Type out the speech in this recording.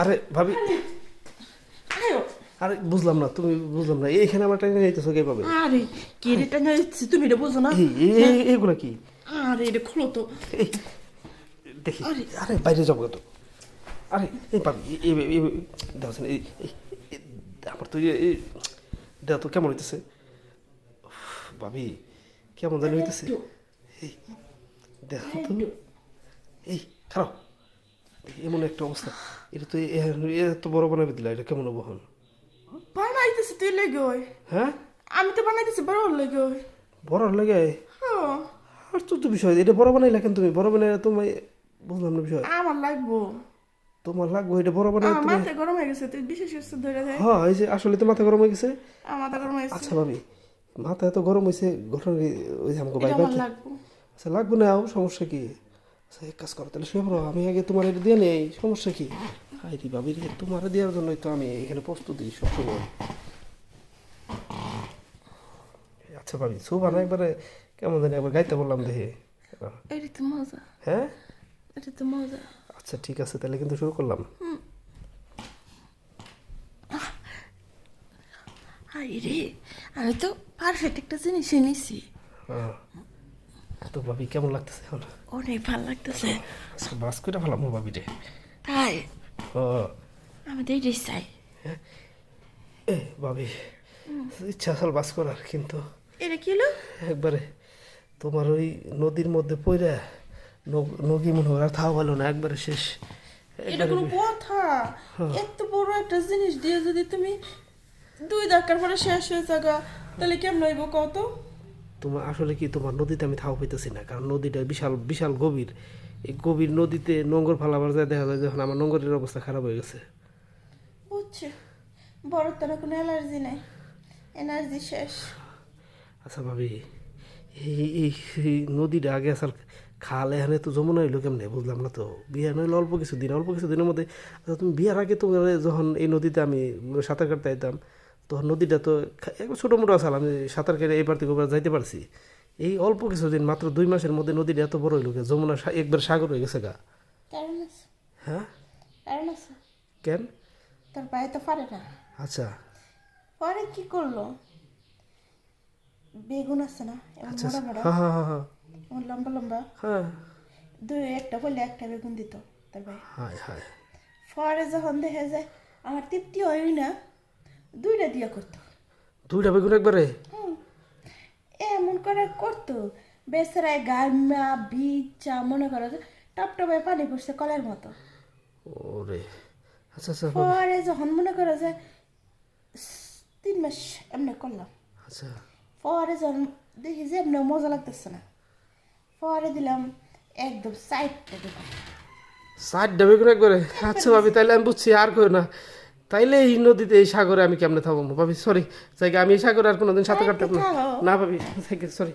আরে ভাবি, আয়ো। আরে বুঝলাম না, তুমি বুঝলাম না, এইখানে আমার টাইনে যাইতেছো কে পাবে? আরে কে রেটা নিয়েছি তুমি এটা বোঝো না? এইগুলা কি? আরে এটা খোলো তো। এই দেখি, আরে। আরে বাইরে যাবো তো। আরে এই পাবি, দেখছেন এই আমার তো দেওয়া তো কেমন হইতেছে ভাবি, কেমন জানি হইতেছে। এই দেখো তো, এই খারাপ এমন একটা অবস্থা, এটা তো এত বড় বানাবে দিলা, এটা কেমন বহন? বানাইতেছি তুই লেগে ওই। হ্যাঁ, আমি তো বানাইতেছি বড় লেগে ওই। বড় লাগে হ্যাঁ আর তো বিষয়, এটা বড় বানাইলা কেন তুমি? বড় বানাই তোমায় বুঝলাম না বিষয়। আমার লাগবো। তোমার লাগবে এটা বড় বানাই আমার তুমি? মাথা গরম হয়ে গেছে, তুই বিশেষ কিছু ধরে দেয়। হ্যাঁ এই যে আসলে তো মাথা গরম হয়ে গেছে। আমার মাথা গরম হয়ে গেছে। আচ্ছা ভাবি, মাথা এত গরম হয়েছে, ঘটনা কি ওই যে আমাকে এটা বাইবা আমার কি? লাগবো। আচ্ছা লাগবে না, সমস্যা কি? আচ্ছা এক কাজ করো তাহলে, শুয়ে পড়ো, আমি আগে তোমার এটা দিয়ে নেই, সমস্যা কি? হাই রে ভাবি রে, তোমার দেওয়ার জন্যই তো আমি এখানে প্রস্তুতি সবসময়। আচ্ছা ভাবি, সুবান একবারে কেমন জানি একবার গাইতে বললাম দেখে। এটা তো মজা, হ্যাঁ এটা তো মজা। আচ্ছা ঠিক আছে, তাহলে কিন্তু শুরু করলাম। হাই রে, আমি তো পারফেক্ট একটা জিনিস নিছি। হ্যাঁ, তো ভাবি কেমন লাগতেছে এখন? অনেক ভালো লাগতেছে। আচ্ছা বাস করে ফেলাম ভাবি রে। তাই ও আমি তো এটাই চাই। এ ভাবি, ইচ্ছা আসল বাস করার, কিন্তু এটা কি হলো? একবারে তোমার ওই নদীর মধ্যে পইরা নগি মনে হয় আর থাও ভালো না, একবারে শেষ। এটা কোনো কথা? এত বড় একটা জিনিস দিয়ে যদি তুমি 2 ধাক্কার পরে শেষ হয়ে থাকা, তাহলে কেমন হইব কত? তোমার আসলে কি, তোমার নদীতে আমি থাও পাইতেছি না, কারণ নদীটা বিশাল বিশাল গভীর। এই গভীর নদীতে নোংর ফালাবার যায়, দেখা যায় যখন আমার নোংরের অবস্থা খারাপ হয়ে গেছে। বুঝছি, বড় তো কোনো অ্যালার্জি নাই, এনার্জি শেষ। আচ্ছা ভাবি, এই নদীটা আগে আসার খাল, এখানে তো যমুনা হইলো কেমনে বুঝলাম না তো। বিয়ে নইলে অল্প কিছু দিনের মধ্যে। আচ্ছা তুমি বিয়ার আগে তো যখন এই নদীতে আমি সাঁতার কাটতে যেতাম, তখন নদীটা তো একবার ছোটো মোটো আসাল, আমি সাঁতার কেটে এই পার থেকে ওপার যাইতে পারছি। এই অল্প কিছুদিন, মাত্র 2 মাসের মধ্যে নদীটা এত বড় হইলো, যমুনা একবার সাগর হয়ে গেছে গা। কারণ আছে, হ্যাঁ কারণ আছে। কেন? তোর ভাই তো পারে না। আচ্ছা পরে কি করলো? বেগুন আছে না, এমন আচ্ছা বড় বড়, হ্যাঁ হ্যাঁ হ্যাঁ হ্যাঁ এমন লম্বা লম্বা, হ্যাঁ একটা বললে একটা বেগুন দিত তোর ভাই। হায় হায়, পরে যখন দেখে যায় আমার তৃপ্তি হয় না, 2টা দিয়া করতো। 2টা বেগুন একবারে? হুম, এমন করে করতো, বেচারায় গামা বিচা মনে করো যে টপটপে পানি পড়ছে কলের মতো। ওরে আচ্ছা আচ্ছা পরে যখন মনে করো যে 3 মাস এমনি করলাম, আচ্ছা পরে যখন দেখি যে এমনি মজা লাগতেছে না, পরে দিলাম একদম সাইডটা দিলাম। 60টা বেগুন একবারে? আচ্ছা ভাবি, তাইলে আমি বুঝছি, আর কই না। তাইলে এই নদীতে, এই সাগরে আমি কেমনে থাকবো ভাবি, সরি জায়গা, আমি এই সাগরে আর কোনোদিন সাঁতার কাটতাম না। থাকো। না ভাবি, সরি।